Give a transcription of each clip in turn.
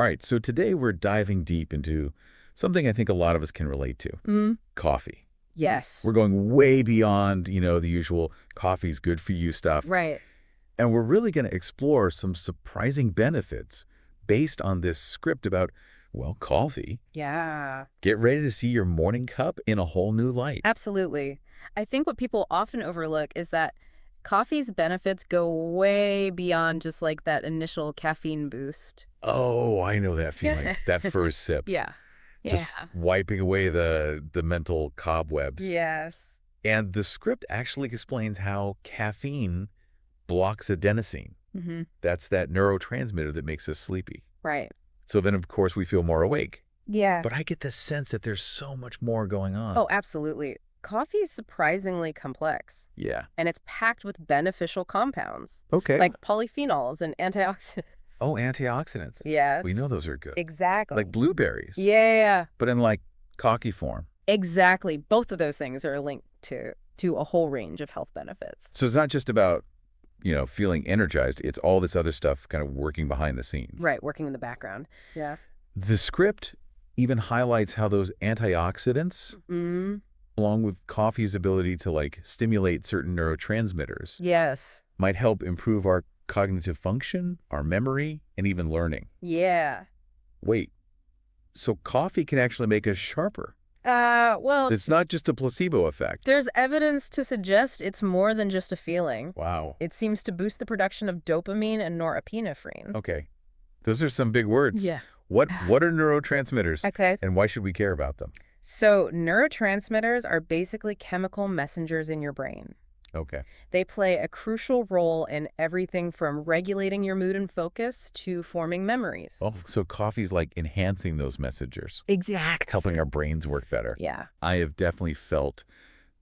All right, so today we're diving deep into something I think a lot of us can relate to, coffee. We're Yes. going way beyond, the usual coffee's good for you stuff. Right. And we're really going to explore some surprising benefits based on this script about, well, coffee. Yeah. Get ready to see your morning cup in a whole new light. Absolutely. I think what people often overlook is that coffee's benefits go way beyond just like that initial caffeine boost. Oh, I know that feeling, Yeah. that first sip, Yeah. Yeah. just wiping away the mental cobwebs. Yes. And the script actually explains how caffeine blocks adenosine. Mm-hmm. That's that neurotransmitter that makes us sleepy. Right. So then, of course, we feel more awake. Yeah. But I get the sense that there's so much more going on. Oh, absolutely. Coffee is surprisingly complex, Yeah. and it's packed with beneficial compounds, Okay. like polyphenols and antioxidants. Oh, antioxidants. Yes. We know those are good. Exactly. Like blueberries. Yeah. But in like coffee form. Exactly. Both of those things are linked to a whole range of health benefits. So it's not just about, feeling energized. It's all this other stuff kind of working behind the scenes. Right, working in the background. Yeah. The script even highlights how those antioxidants, Mm. along with coffee's ability to like stimulate certain neurotransmitters, Yes. might help improve our cognitive function, our memory, and even learning. Yeah. Wait, so coffee can actually make us sharper? Well, It's not just a placebo effect. there's evidence to suggest it's more than just a feeling. Wow. It seems to boost the production of dopamine and norepinephrine. Okay. Those are some big words. Yeah. What are neurotransmitters? Okay. And why should we care about them? So neurotransmitters are basically chemical messengers in your brain. Okay. They play a crucial role in everything from regulating your mood and focus to forming memories. Oh, so coffee's like enhancing those messengers, Exact. helping our brains work better. Yeah. I have definitely felt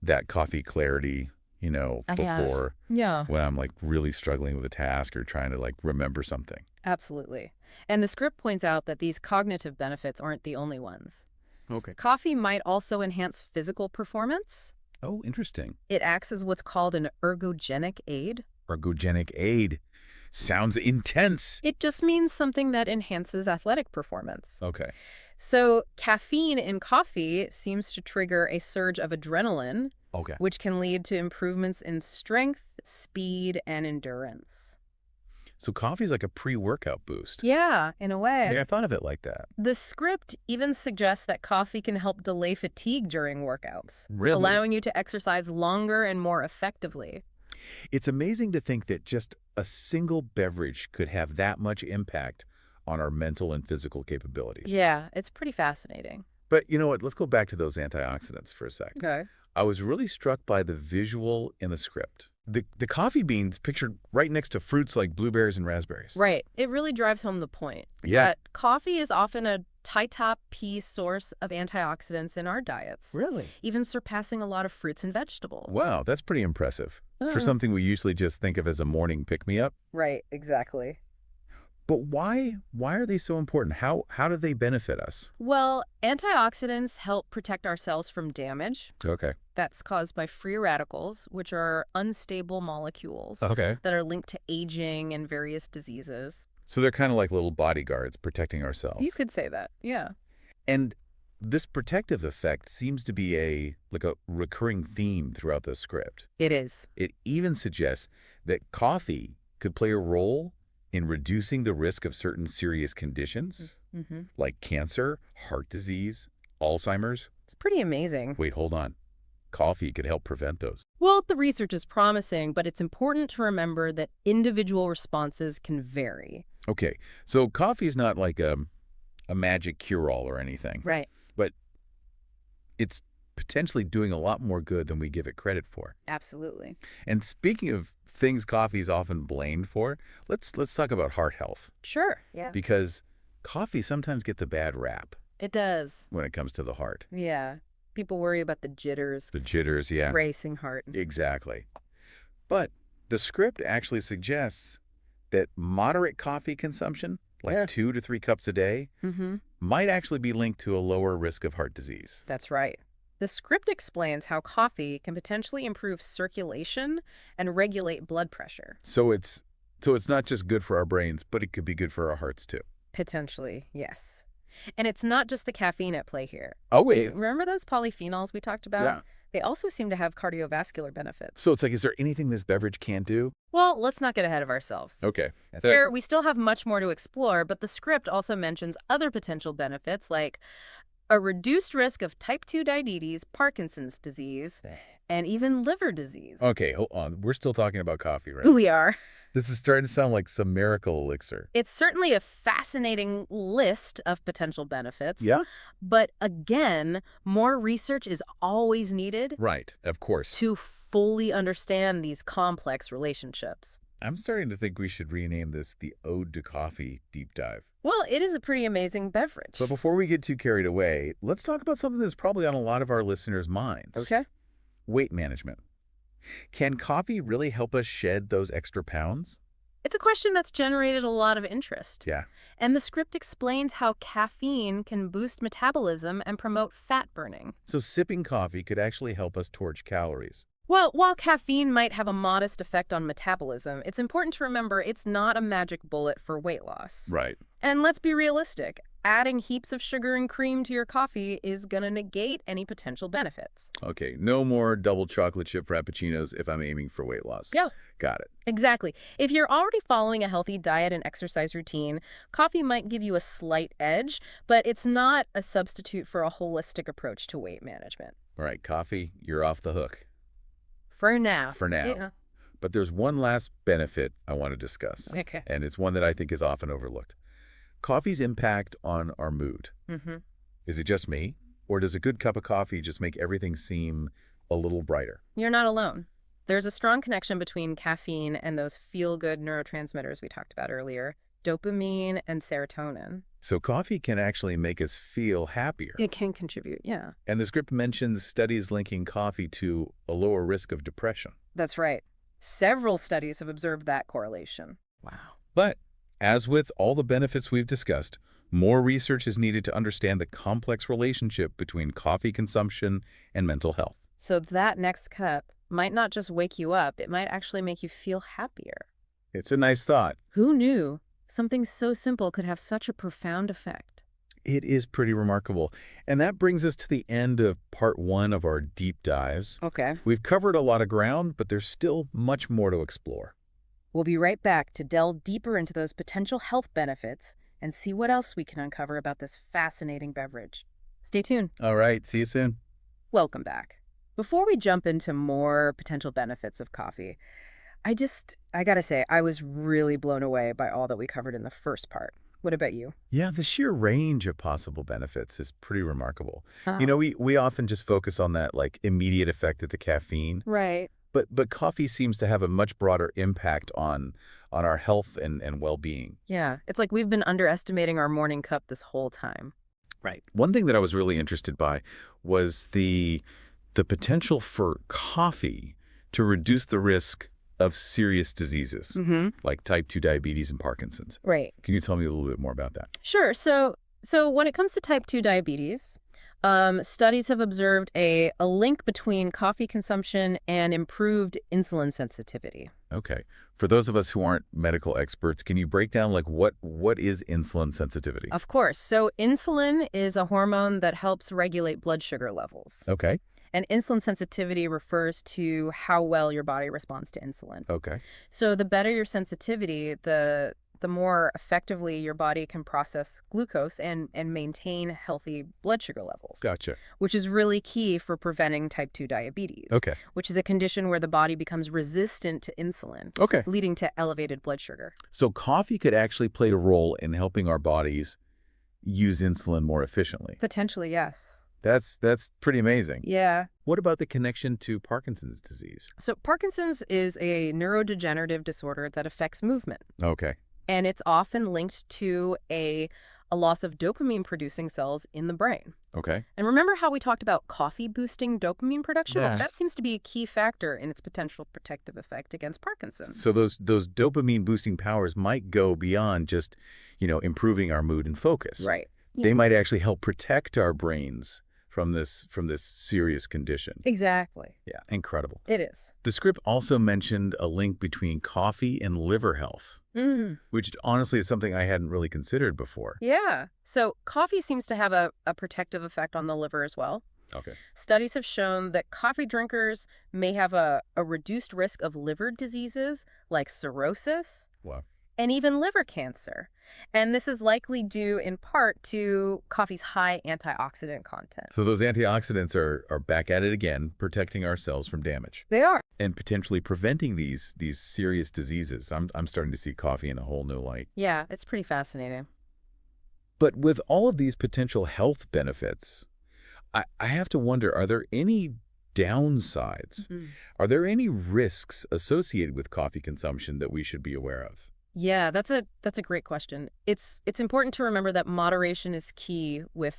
that coffee clarity, before Yeah. when I'm like really struggling with a task or trying to like remember something. Absolutely. And the script points out that these cognitive benefits aren't the only ones. Okay. Coffee might also enhance physical performance. Oh, interesting. It acts as what's called an ergogenic aid. Ergogenic aid. Sounds intense. It just means something that enhances athletic performance. Okay. So caffeine in coffee seems to trigger a surge of adrenaline, Okay. which can lead to improvements in strength, speed, and endurance. So coffee's like a pre-workout boost. Yeah, in a way. Yeah, I thought of it like that. The script even suggests that coffee can help delay fatigue during workouts, Really? allowing you to exercise longer and more effectively. It's amazing to think that just a single beverage could have that much impact on our mental and physical capabilities. Yeah, it's pretty fascinating. But you know what? Let's go back to those antioxidants for a sec. Okay. I was really struck by the visual in the script. The coffee beans pictured right next to fruits like blueberries and raspberries. Right. It really drives home the point. Yeah. That coffee is often a top piece source of antioxidants in our diets, Really? even surpassing a lot of fruits and vegetables. Wow, that's pretty impressive for Uh. something we usually just think of as a morning pick-me-up. Right, exactly. But why are they so important? How do they benefit us? Well, antioxidants help protect our cells from damage Okay. that's caused by free radicals, which are unstable molecules Okay. that are linked to aging and various diseases. So they're kind of like little bodyguards protecting ourselves. You could say that, yeah. And this protective effect seems to be a recurring theme throughout the script. It is. It even suggests that coffee could play a role in reducing the risk of certain serious conditions Mm-hmm. like cancer, heart disease, Alzheimer's. It's pretty amazing. Wait, hold on. Coffee could help prevent those. Well, the research is promising, but it's important to remember that individual responses can vary. Okay, so coffee is not like a magic cure-all or anything, Right. but it's potentially doing a lot more good than we give it credit for. Absolutely. And speaking of things coffee is often blamed for, let's talk about heart health, Sure. Yeah. because coffee sometimes gets a bad rap It does. when it comes to the heart. Yeah. People worry about the jitters, The jitters, yeah. racing heart. Exactly. But the script actually suggests that moderate coffee consumption, like Yeah. 2 to 3 cups a day, Mm-hmm. might actually be linked to a lower risk of heart disease. That's right. The script explains how coffee can potentially improve circulation and regulate blood pressure. So it's not just good for our brains, but it could be good for our hearts too. Potentially, yes. And it's not just the caffeine at play here. Oh, wait. Remember those polyphenols we talked about? Yeah. They also seem to have cardiovascular benefits. So it's like, is there anything this beverage can't do? Well, let's not get ahead of ourselves. Okay. Here, we still have much more to explore, but the script also mentions other potential benefits like a reduced risk of type 2 diabetes, Parkinson's disease, and even liver disease. Okay, hold on. We're still talking about coffee, right? We are. This is starting to sound like some miracle elixir. It's certainly a fascinating list of potential benefits. Yeah? But again, more research is always needed Right, of course. to fully understand these complex relationships. I'm starting to think we should rename this the Ode to Coffee Deep Dive. Well, it is a pretty amazing beverage. But before we get too carried away, let's talk about something that's probably on a lot of our listeners' minds. Okay. Weight management. Can coffee really help us shed those extra pounds? It's a question that's generated a lot of interest. Yeah. And the script explains how caffeine can boost metabolism and promote fat burning. So sipping coffee could actually help us torch calories. Well, while caffeine might have a modest effect on metabolism, it's important to remember it's not a magic bullet for weight loss. Right. And let's be realistic. Adding heaps of sugar and cream to your coffee is going to negate any potential benefits. Okay, no more double chocolate chip frappuccinos if I'm aiming for weight loss. Yeah. Got it. Exactly. If you're already following a healthy diet and exercise routine, coffee might give you a slight edge, but it's not a substitute for a holistic approach to weight management. All right, coffee, you're off the hook. For now. For now. Yeah. But there's one last benefit I want to discuss. Okay. And it's one that I think is often overlooked. Coffee's impact on our mood. Mm-hmm. Is it just me? Or does a good cup of coffee just make everything seem a little brighter? You're not alone. There's a strong connection between caffeine and those feel-good neurotransmitters we talked about earlier, dopamine and serotonin. So coffee can actually make us feel happier. It can contribute, yeah. And the script mentions studies linking coffee to a lower risk of depression. That's right. Several studies have observed that correlation. Wow. But as with all the benefits we've discussed, more research is needed to understand the complex relationship between coffee consumption and mental health. So that next cup might not just wake you up, it might actually make you feel happier. It's a nice thought. Who knew something so simple could have such a profound effect? It is pretty remarkable. And that brings us to the end of part 1 of our deep dives. Okay. We've covered a lot of ground, but there's still much more to explore. We'll be right back to delve deeper into those potential health benefits and see what else we can uncover about this fascinating beverage. Stay tuned. All right, see you soon. Welcome back. Before we jump into more potential benefits of coffee, I gotta say, I was really blown away by all that we covered in the first part. What about you? Yeah, the sheer range of possible benefits is pretty remarkable. Uh, You know, we often just focus on that like immediate effect of the caffeine, Right. but coffee seems to have a much broader impact on our health and well-being. Yeah. It's like we've been underestimating our morning cup this whole time. Right. One thing that I was really interested by was the potential for coffee to reduce the risk of serious diseases Mm-hmm. like type 2 diabetes and Parkinson's. Right. Can you tell me a little bit more about that? Sure. So when it comes to type 2 diabetes, studies have observed a link between coffee consumption and improved insulin sensitivity. Okay. For those of us who aren't medical experts, can you break down like what is insulin sensitivity? Of course. So insulin is a hormone that helps regulate blood sugar levels. Okay. And insulin sensitivity refers to how well your body responds to insulin. Okay. So the better your sensitivity, the more effectively your body can process glucose and maintain healthy blood sugar levels, Gotcha. which is really key for preventing type 2 diabetes, Okay. which is a condition where the body becomes resistant to insulin, Okay. leading to elevated blood sugar. So coffee could actually play a role in helping our bodies use insulin more efficiently. Potentially, yes. That's pretty amazing. Yeah. What about the connection to Parkinson's disease? So Parkinson's is a neurodegenerative disorder that affects movement. Okay. And it's often linked to a loss of dopamine-producing cells in the brain. Okay. And remember how we talked about coffee boosting dopamine production? Yeah. Well, that seems to be a key factor in its potential protective effect against Parkinson's. So those dopamine boosting powers might go beyond just, improving our mood and focus. Right. They might actually help protect our brains from this serious condition. Exactly. Yeah, incredible. It is. The script also mentioned a link between coffee and liver health, which honestly is something I hadn't really considered before. Yeah. So coffee seems to have a protective effect on the liver as well. Okay. Studies have shown that coffee drinkers may have a reduced risk of liver diseases like cirrhosis Wow. and even liver cancer. And this is likely due in part to coffee's high antioxidant content. So those antioxidants are back at it again, protecting our cells from damage They are. and potentially preventing these serious diseases. I'm starting to see coffee in a whole new light. Yeah, it's pretty fascinating. But with all of these potential health benefits, I have to wonder, are there any downsides? Are there any risks associated with coffee consumption that we should be aware of? Yeah, that's a great question. It's important to remember that moderation is key with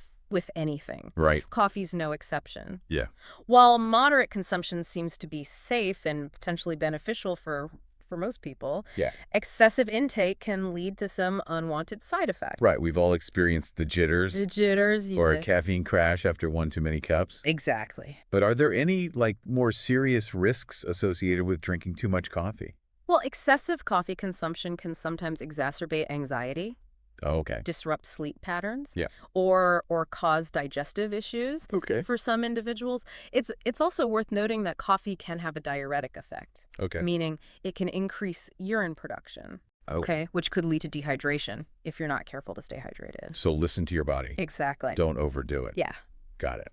anything. Right. Coffee's no exception. Yeah. While moderate consumption seems to be safe and potentially beneficial for most people, Yeah. excessive intake can lead to some unwanted side effects. Right. We've all experienced the The jitters jitters, or a yeah. caffeine crash after one too many cups. Exactly. But are there any more serious risks associated with drinking too much coffee? Well, excessive coffee consumption can sometimes exacerbate anxiety, Oh, okay. disrupt sleep patterns, Yeah. or cause digestive issues. Okay. For some individuals, it's also worth noting that coffee can have a diuretic effect, Okay. meaning it can increase urine production, okay, which could lead to dehydration if you're not careful to stay hydrated. So listen to your body. Exactly. Don't overdo it. Yeah. Got it.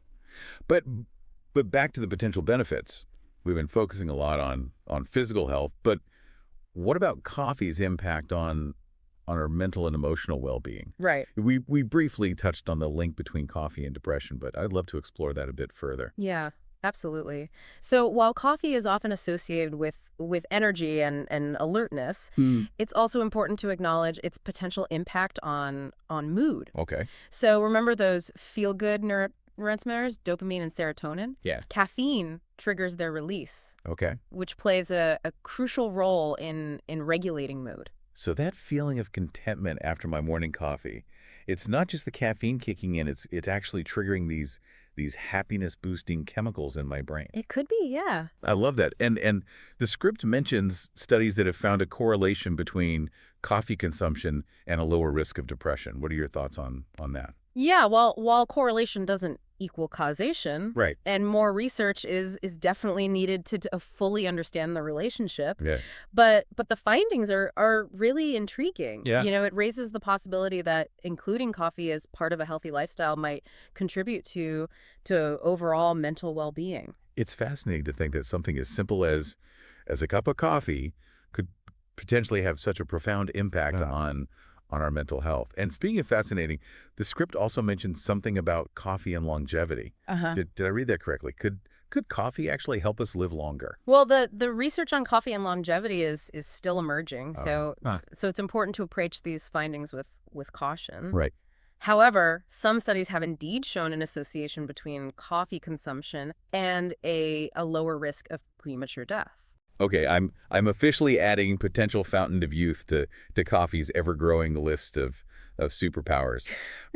But back to the potential benefits. We've been focusing a lot on physical health, but what about coffee's impact on our mental and emotional well-being? Right. We briefly touched on the link between coffee and depression, but I'd love to explore that a bit further. Yeah, absolutely. So while coffee is often associated with energy and alertness, it's also important to acknowledge its potential impact on mood. Okay. So remember those feel-good neurotransmitters, dopamine and serotonin? Yeah. Caffeine triggers their release, Okay. which plays a crucial role in regulating mood. So that feeling of contentment after my morning coffee, it's not just the caffeine kicking in, it's actually triggering these happiness-boosting chemicals in my brain. It could be, yeah. I love that. And the script mentions studies that have found a correlation between coffee consumption and a lower risk of depression. What are your thoughts on that? Yeah, while correlation doesn't equal causation, Right. and more research is definitely needed to fully understand the relationship, Yeah. but the findings are really intriguing. Yeah. You know, it raises the possibility that including coffee as part of a healthy lifestyle might contribute to overall mental well-being. It's fascinating to think that something as simple as a cup of coffee could potentially have such a profound impact on our mental health. And speaking of fascinating, the script also mentioned something about coffee and longevity. Did I read that correctly? Could coffee actually help us live longer? Well, the research on coffee and longevity is still emerging, so it's important to approach these findings with caution. Right. However, some studies have indeed shown an association between coffee consumption and a lower risk of premature death. Okay, I'm officially adding potential fountain of youth to coffee's ever-growing list of superpowers.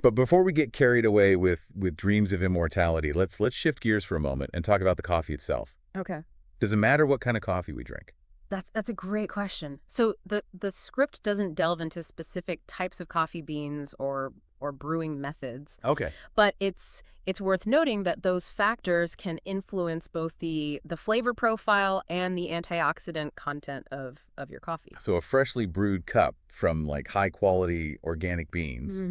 But before we get carried away with dreams of immortality, let's shift gears for a moment and talk about the coffee itself. Okay. Does it matter what kind of coffee we drink? That's a great question. So the script doesn't delve into specific types of coffee beans or brewing methods. Okay. But it's worth noting that those factors can influence both the flavor profile and the antioxidant content of your coffee. So a freshly brewed cup from high-quality organic beans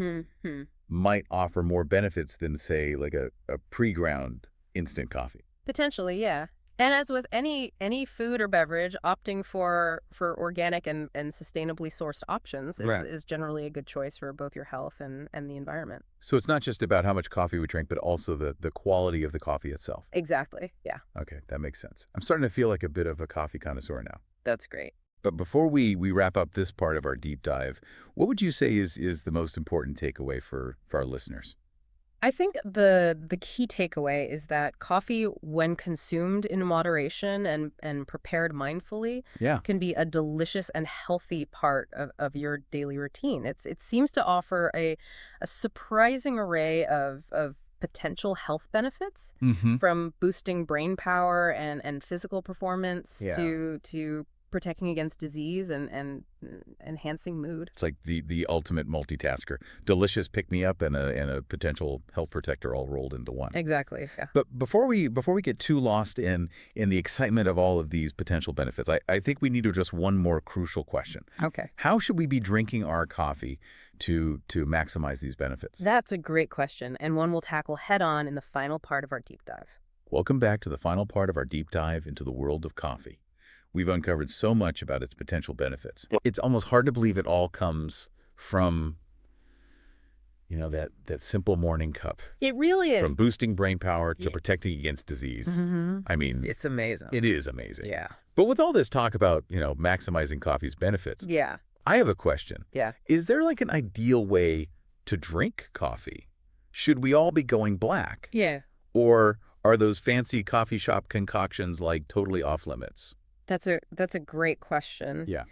might offer more benefits than, say, a pre-ground instant coffee. Potentially, yeah. And as with any food or beverage, opting for organic and sustainably sourced options is generally a good choice for both your health and the environment. So it's not just about how much coffee we drink, but also the quality of the coffee itself. Exactly, yeah. Okay, that makes sense. I'm starting to feel like a bit of a coffee connoisseur now. That's great. But before we wrap up this part of our deep dive, what would you say is the most important takeaway for our listeners? I think the key takeaway is that coffee, when consumed in moderation and prepared mindfully, can be a delicious and healthy part of your daily routine. It seems to offer a surprising array of potential health benefits, Mm-hmm. from boosting brain power and physical performance Yeah. to protecting against disease and enhancing mood. It's like the ultimate multitasker. Delicious pick-me-up and a potential health protector all rolled into one. Exactly. Yeah. But before we get too lost in the excitement of all of these potential benefits, I think we need to address one more crucial question. Okay. How should we be drinking our coffee to maximize these benefits? That's a great question, and one we'll tackle head-on in the final part of our deep dive. Welcome back to the final part of our deep dive into the world of coffee. We've uncovered so much about its potential benefits. It's almost hard to believe it all comes from, that simple morning cup. It really is. From boosting brain power to Yeah. protecting against disease. Mm-hmm. I mean, It's amazing. it is amazing. Yeah. But with all this talk about, maximizing coffee's benefits, Yeah. I have a question. Yeah. Is there like an ideal way to drink coffee? Should we all be going black? Yeah. Or are those fancy coffee shop concoctions like totally off limits? That's a great question. Yeah.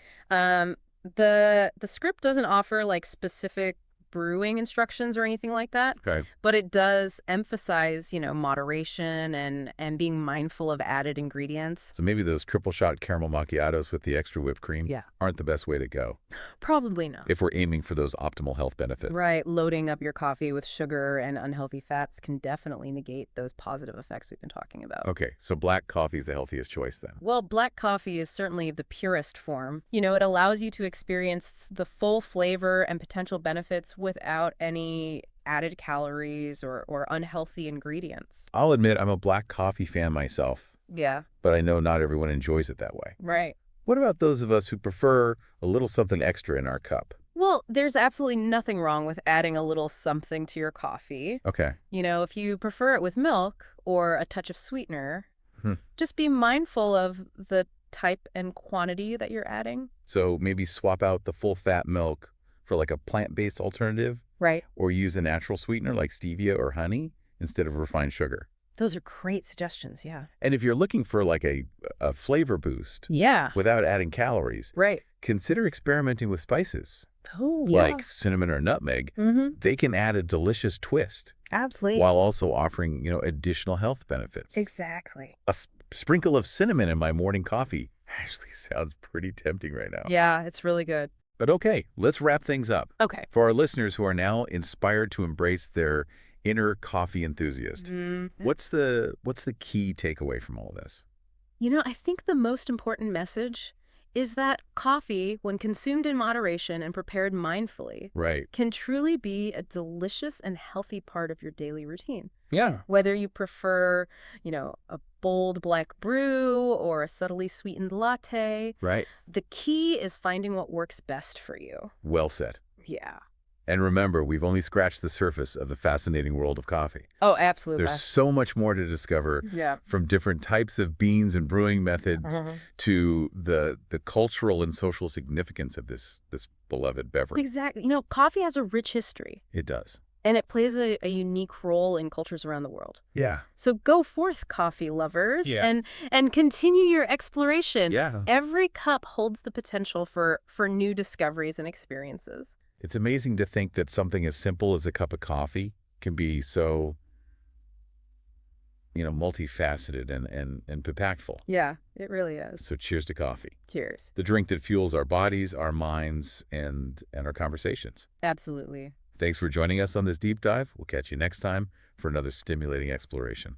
The script doesn't offer like specific brewing instructions or anything like that, Okay. but it does emphasize, moderation and being mindful of added ingredients. So maybe those triple shot caramel macchiatos with the extra whipped cream Yeah. aren't the best way to go Probably not. if we're aiming for those optimal health benefits. Right, loading up your coffee with sugar and unhealthy fats can definitely negate those positive effects we've been talking about. Okay, so black coffee is the healthiest choice then. Well, black coffee is certainly the purest form. It allows you to experience the full flavor and potential benefits without any added calories or unhealthy ingredients. I'll admit I'm a black coffee fan myself, Yeah, but I know not everyone enjoys it that way. right. What about those of us who prefer a little something extra in our cup? Well, there's absolutely nothing wrong with adding a little something to your coffee. Okay. If you prefer it with milk or a touch of sweetener, Hmm. just be mindful of the type and quantity that you're adding. So maybe swap out the full-fat milk for like a plant-based alternative, Right. or use a natural sweetener like stevia or honey instead of refined sugar. Those are great suggestions, yeah. And if you're looking for like a flavor boost Yeah. without adding calories, Right. consider experimenting with spices Oh, like cinnamon or nutmeg. Mm-hmm. They can add a delicious twist Absolutely. while also offering, additional health benefits. Exactly. A sprinkle of cinnamon in my morning coffee actually sounds pretty tempting right now. Yeah, it's really good. But okay, let's wrap things up. Okay. For our listeners who are now inspired to embrace their inner coffee enthusiast, Mm-hmm. what's the key takeaway from all this? I think the most important message is that coffee, when consumed in moderation and prepared mindfully, Right. can truly be a delicious and healthy part of your daily routine. Yeah. Whether you prefer, a bold black brew or a subtly sweetened latte, Right. the key is finding what works best for you. Well said. Yeah. And remember, we've only scratched the surface of the fascinating world of coffee. Oh, absolutely. There's so much more to discover, Yeah. from different types of beans and brewing methods to the cultural and social significance of this beloved beverage. Exactly. Coffee has a rich history, It does. and it plays a unique role in cultures around the world. Yeah. So go forth, coffee lovers, Yeah. and continue your exploration. Yeah. Every cup holds the potential for new discoveries and experiences. It's amazing to think that something as simple as a cup of coffee can be so, multifaceted and impactful. Yeah, it really is. So cheers to coffee, Cheers. the drink that fuels our bodies, our minds, and our conversations. Absolutely. Thanks for joining us on this deep dive. We'll catch you next time for another stimulating exploration.